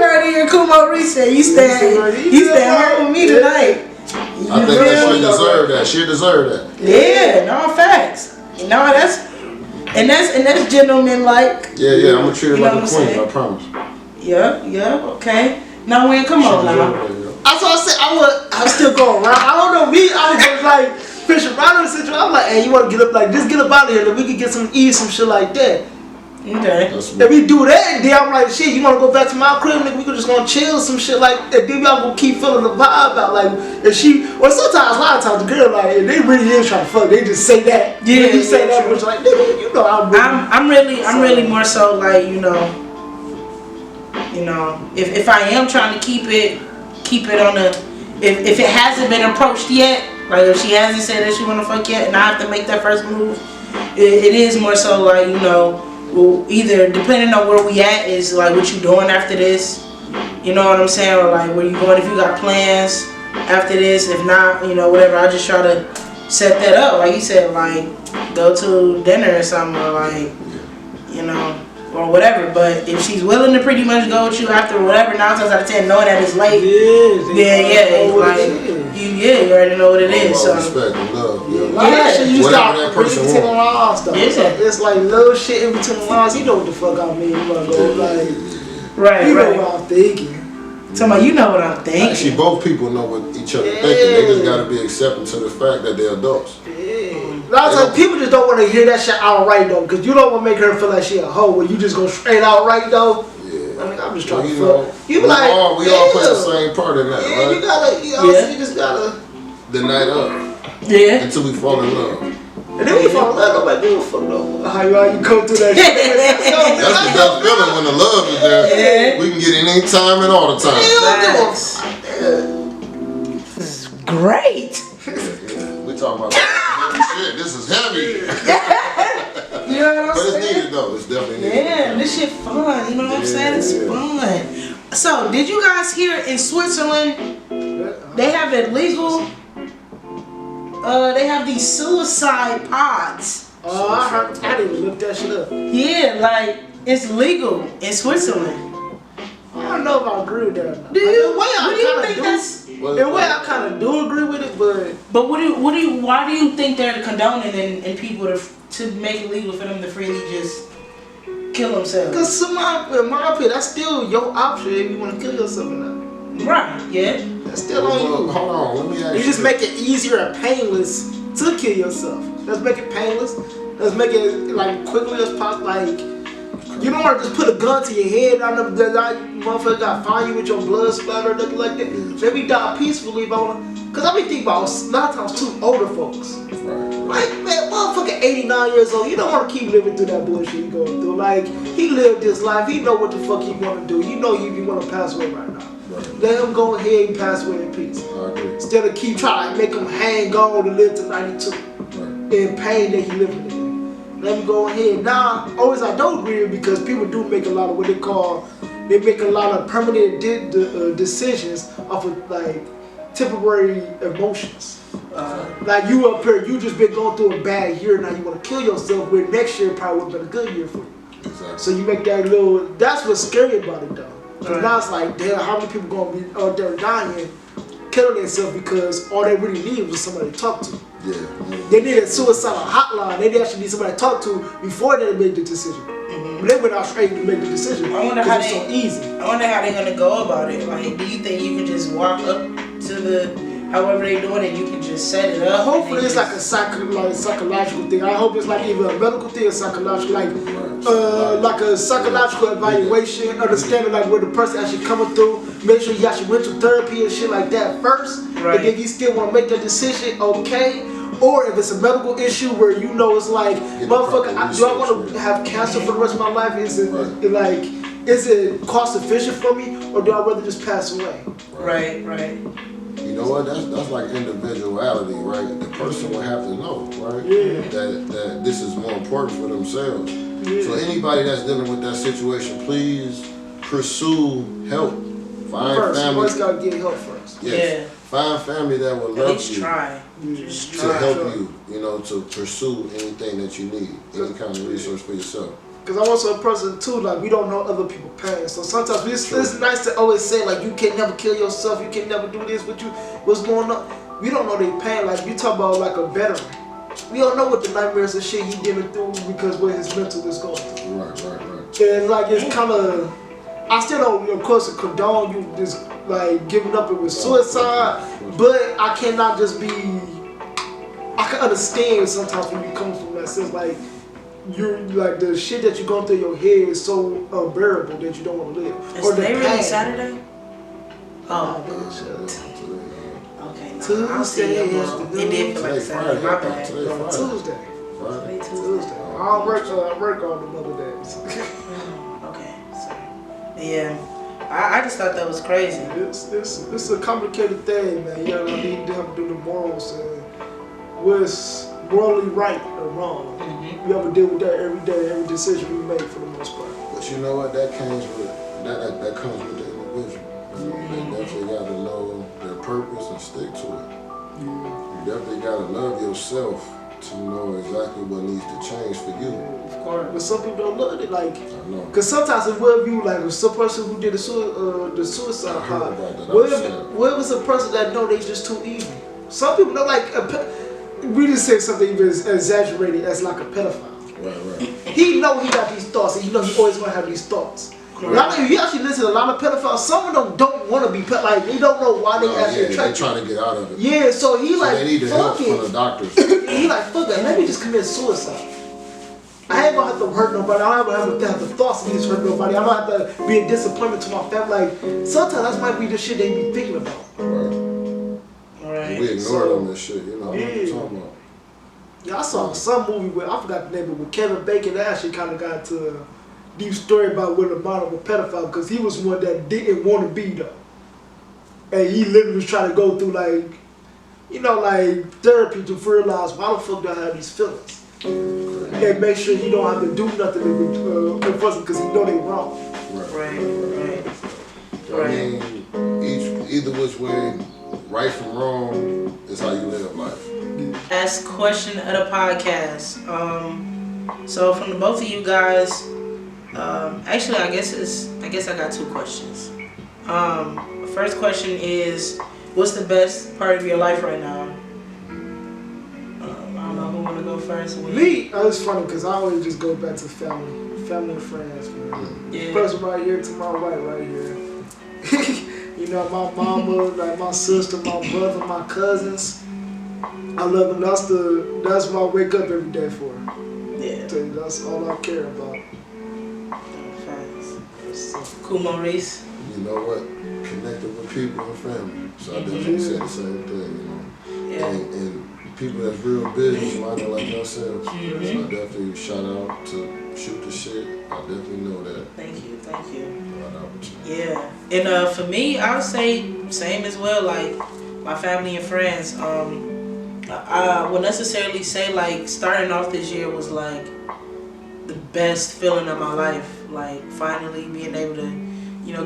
heard it in kool, moeReese. You stay home with me tonight. I think that she deserve that. She deserve that. Yeah, no facts. That's gentleman like. Yeah. I'm gonna treat her like a queen. I promise. Yeah. Okay. Now, Win, come on now. That's what I said. I'm still going around. I don't know me. I was just like fishing around in the situation. I'm like, hey, you want to get up like just get up out of here, then we can get some shit like that. Okay. If we do that, then I'm like, shit, you want to go back to my crib, nigga? We could just gonna chill some shit like that. Then y'all gonna keep feeling the vibe out, like if she, or sometimes a lot of times the girl like, if they really is trying to fuck, they just say that. Yeah, you say that, but like, nigga, you know, I'm really more so like, you know, if I am trying to keep it on the, if it hasn't been approached yet, like if she hasn't said that she wanna fuck yet, and I have to make that first move, it is more so like, you know. Well, either depending on where we at is like what you doing after this, you know what I'm saying, or like where you going if you got plans after this. If not, you know, whatever. I just try to set that up, like you said, like go to dinner or something, or like, you know, or whatever. But if she's willing to pretty much go with you after whatever, 9 times out of 10, knowing that it's late, you already know what it is. So respect and love. You just got to read between the lines, though. It's like little shit in between the lines. You know what the fuck I mean? You wanna go like, right. You know what I'm thinking. Somebody, you know what I'm thinking. Actually, both people know what each other thinking. They just gotta be accepting to the fact that they're adults. A lot of times people just don't want to hear that shit outright though, because you don't want to make her feel like she a hoe. When you just go straight outright though. I mean, I'm just trying to fuck. We all play the same part in that, right? You gotta, you just gotta. The night up. Yeah. Until we fall in love. And then we fall in love, nobody give a fuck though. How you come through that shit. That's the best feeling when the love is there. Yeah. We can get it any time and all the time. This is great. We talking about heavy shit. This is heavy. You know what I'm saying? But it's needed though. It's definitely needed. Yeah, this shit fun. You know what I'm saying? It's fun. So, did you guys hear in Switzerland they have illegal? They have these suicide pods. I didn't even look that shit up. Yeah, like it's legal in Switzerland. I don't know if I agree with that. Do you? What do you think that's? In a way, I kind of do agree with it, but. But why do you think they're condoning and people to make it legal for them to freely just kill themselves? Because in my opinion, that's still your option if you want to kill yourself or not. Right, yeah. That's still on you. Hold on, let me ask you. You just make it easier and painless to kill yourself. Let's make it painless. Let's make it like quickly as possible. Like, you don't want to just put a gun to your head. I know that motherfucker got to find you with your blood splatter or nothing like that. Maybe die peacefully, because I be thinking about a lot of times too older folks. Right. Like, man, motherfucker 89 years old, you don't want to keep living through that bullshit he going through. Like, he lived his life, he know what the fuck he want to do. You know you want to pass away right now. Right. Let him go ahead and pass away in peace. Instead of keep trying to make him hang on to live to 92 in pain that he living in. Let him go ahead. Now, always I don't agree with because people do make a lot of what they make a lot of permanent decisions off of like temporary emotions. Like you up here, you just been going through a bad year, now you want to kill yourself, where next year probably would have been a good year for you. Exactly. So you make that little, that's what's scary about it though. Because now it's like, damn, how many people going to be out there dying, killing themselves because all they really need was somebody to talk to. Yeah. They need a suicidal hotline. They actually need somebody to talk to before they make the decision. But they went out straight to make the decision. I wonder how so easy. I wonder how they're gonna go about it. Like, do you think you can just walk up to the however they doing it, you can just set it up? Hopefully it's like a psychological thing. I hope it's like either a medical thing or psychological, like a psychological evaluation, understanding like where the person actually coming through. Make sure you actually went to therapy and shit like that first. Right. And if you still want to make that decision, okay. Or if it's a medical issue where you know it's like, motherfucker, do I want to have cancer for the rest of my life? Is it cost efficient for me, or do I rather just pass away? Right. You know what? That's like individuality, right? The person will have to know, right? Yeah. That this is more important for themselves. Yeah. So anybody that's dealing with that situation, please pursue help. Find family. You always gotta get help first. Yes. Yeah. Find family that will love you. Try. To help you, to pursue anything that you need, any kind of resource for yourself. Because I'm also a person too, like we don't know other people's pain. So sometimes it's nice to always say like you can never kill yourself, you can never do this, what's going on. We don't know their pain. Like you talk about like a veteran. We don't know what the nightmares and shit he dealing through because what his mental is going through. Right. And like it's kind of, I still don't, of course, condone you just like giving up with suicide, but I cannot just be. I can understand sometimes when you come from that sense, like you're like the shit that you're going through your head is so unbearable that you don't want to live. Is today really Saturday? Oh, okay. Tuesday. It did feel like Saturday. My bad. Tuesday. I work on the other days. Okay, so yeah, I just thought that was crazy. It's a complicated thing, man. You know, I need to have to do the morals and what's morally right or wrong. We have to deal with that every day, every decision we make for the most part. But you know what? That comes with the individual. They definitely got to know their purpose and stick to it. You definitely got to love yourself to know exactly what needs to change for you. Of course, but some people don't look at it like. I know. Cause sometimes it will be like some person who did the suicide part. What if it's a person that know they just too evil? Some people know like we just say something even exaggerated as like a pedophile. Right. He know he got these thoughts, and he know he always gonna have these thoughts. Right. If you actually listen to a lot of pedophiles, some of them don't want to be like they don't know why they actually attract. They're trying to get out of it. Yeah, so he like they need the help from the doctors. He like fuck it, let me just commit suicide. I ain't gonna have to hurt nobody. I don't have to have the thoughts of just hurt nobody. I don't have to be a disappointment to my family. Like sometimes that might be the shit they be thinking about. Right. We ignore them and shit. You know what I'm talking about. Yeah, I saw some movie where I forgot the name of it, with Kevin Bacon that actually kind of got to a deep story about what about him a pedophile because he was one that didn't want to be though, and he literally was trying to go through like therapy to realize why the fuck do I have these feelings, and make sure he don't have to do nothing to because he know they wrong. Right. I mean, either which way, right from wrong is how you live life. Last question of the podcast. So from the both of you guys, actually I guess I got two questions. The first question is, what's the best part of your life right now? I don't know who want to go first. Me, it's funny because I always just go back to family and friends. Man. Yeah. The person right here to my right here. My mama, like my sister, my brother, my cousins. I love them. That's what I wake up every day for. Yeah. That's all I care about. Cool, moeReese. You know what? Connected with people and family. So I definitely say the same thing. And people that's real business-minded like yourself. So I definitely shout out to Shoot the Shit. I definitely know that. Thank you. Right out with you. Yeah, and for me, I would say same as well. Like my family and friends. I would necessarily say like starting off this year was like the best feeling of my life. Like finally being able to,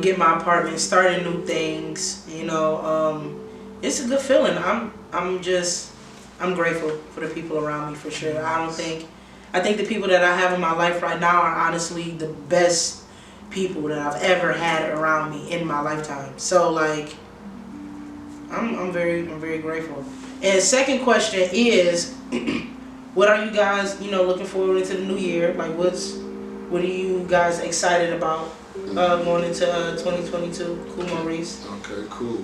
get my apartment, starting new things. It's a good feeling. I'm grateful for the people around me for sure. I think the people that I have in my life right now are honestly the best people that I've ever had around me in my lifetime. So like, I'm very grateful. And second question is, what are you guys, looking forward into the new year? Like, what are you guys excited about going into 2022? Kool moeReese. Okay, cool.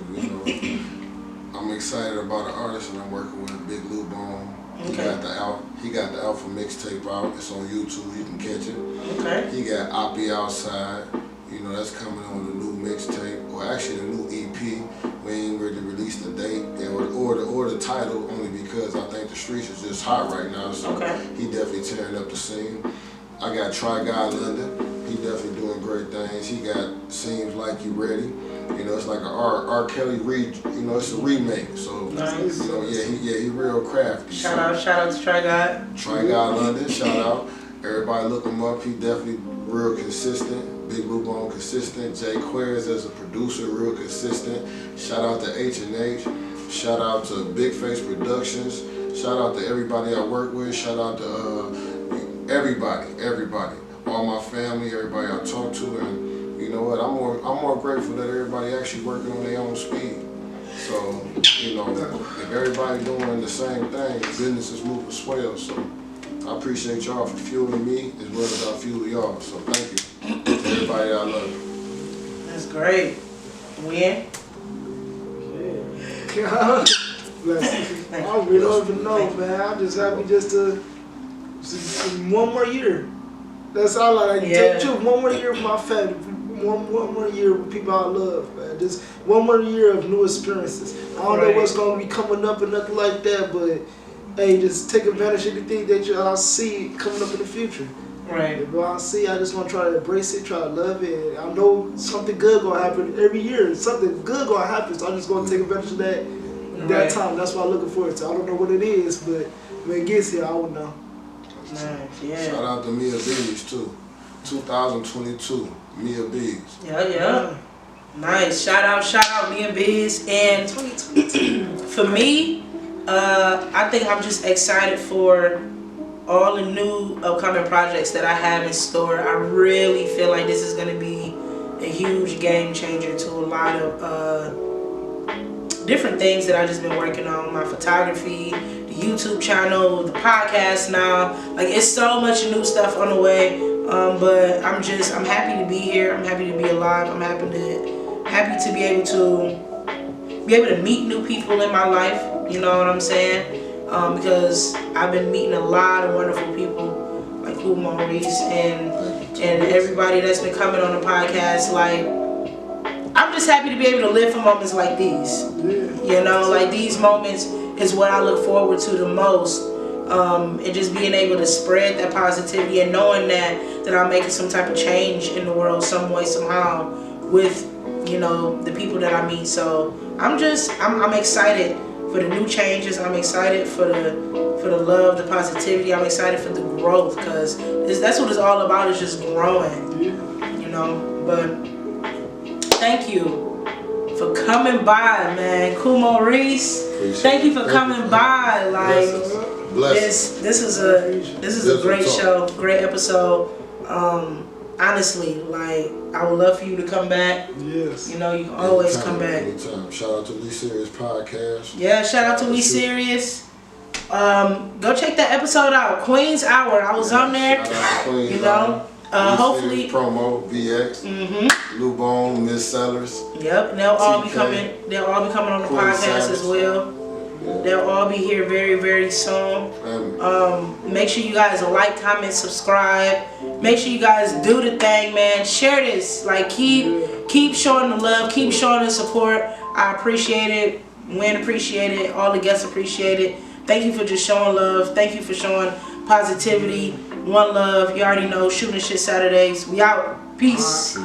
I'm excited about an artist that I'm working with, Big Lou Bone. Okay. He got the Alpha mixtape out. It's on YouTube. You can catch it. Okay. He got Oppie Outside. That's coming on the new mixtape, or actually the new EP. We ain't ready to release the date or the title, only because I think the streets is just hot right now. So he definitely tearing up the scene. I got Try Guy London. He definitely doing great things. He got Seems Like You Ready. It's like a R. Kelly it's a remake. So nice. He real crafty. Shout out to Try Guy. Try Guy London. Shout out. Everybody look him up. He definitely real consistent. Big Lou Bone consistent. Jay Queers as a producer, real consistent. Shout out to H&H. Shout out to Big Face Productions. Shout out to everybody I work with. Shout out to everybody. All my family, everybody I talk to, and you know what? I'm more grateful that everybody actually working on their own speed. So, if everybody doing the same thing, business is moving swell. So I appreciate y'all for fueling me as well as I fuel y'all. So thank you. Everybody I love. That's great. Win. I really don't even know, man. I'm just happy just one more year. That's all I can tell you. One more year with my family. One more year with people I love, man. Just one more year of new experiences. I don't know what's going to be coming up and nothing like that, but hey, just take advantage of anything that y'all see coming up in the future. Right. If I see, I just want to try to embrace it, try to love it. I know something good going to happen every year. Something good going to happen, so I'm just going to take advantage of that time. That's what I'm looking forward to. I don't know what it is, but when it gets here, I will know. Nice, yeah. Shout out to moeReese too. 2022, moeReese. Yeah. Nice. Shout out moeReese. And 2022. For me, I think I'm just excited for all the new upcoming projects that I have in store. I really feel like this is going to be a huge game changer to a lot of different things that I've just been working on. My photography, the YouTube channel, the podcast now. Like, it's so much new stuff on the way. But I'm happy to be here. I'm happy to be alive. I'm happy to be able to meet new people in my life. You know what I'm saying? Because I've been meeting a lot of wonderful people like Kool moeReese and everybody that's been coming on the podcast. Like, I'm just happy to be able to live for moments like these. Like these moments is what I look forward to the most. And just being able to spread that positivity and knowing that I'm making some type of change in the world some way, somehow with, the people that I meet. So I'm excited for the new changes. I'm excited for the love, the positivity. I'm excited for the growth, because that's what it's all about, is just growing. But thank you for coming by, man. Kool moeReese. Thank you for coming by. Like, this is a great show, great episode. Honestly, like, I would love for you to come back. Yes. You can always come back. Anytime. Shout out to We Serious Podcast. Yeah, shout out to We Serious. Go check that episode out, Queen's Hour. I was on there. Shout out to Queen's Hour. Hopefully promo VX, Lou Bone, Miss Sellers. Yep, and they'll all be coming on the podcast as well. They'll all be here very, very soon. Make sure you guys like, comment, subscribe. Make sure you guys do the thing, man. Share this. Like, keep showing the love, keep showing the support. I appreciate it. Win appreciate it. All the guests appreciate it. Thank you for just showing love. Thank you for showing positivity. One love. You already know, Shootin' Shit Saturdays. We out. Peace.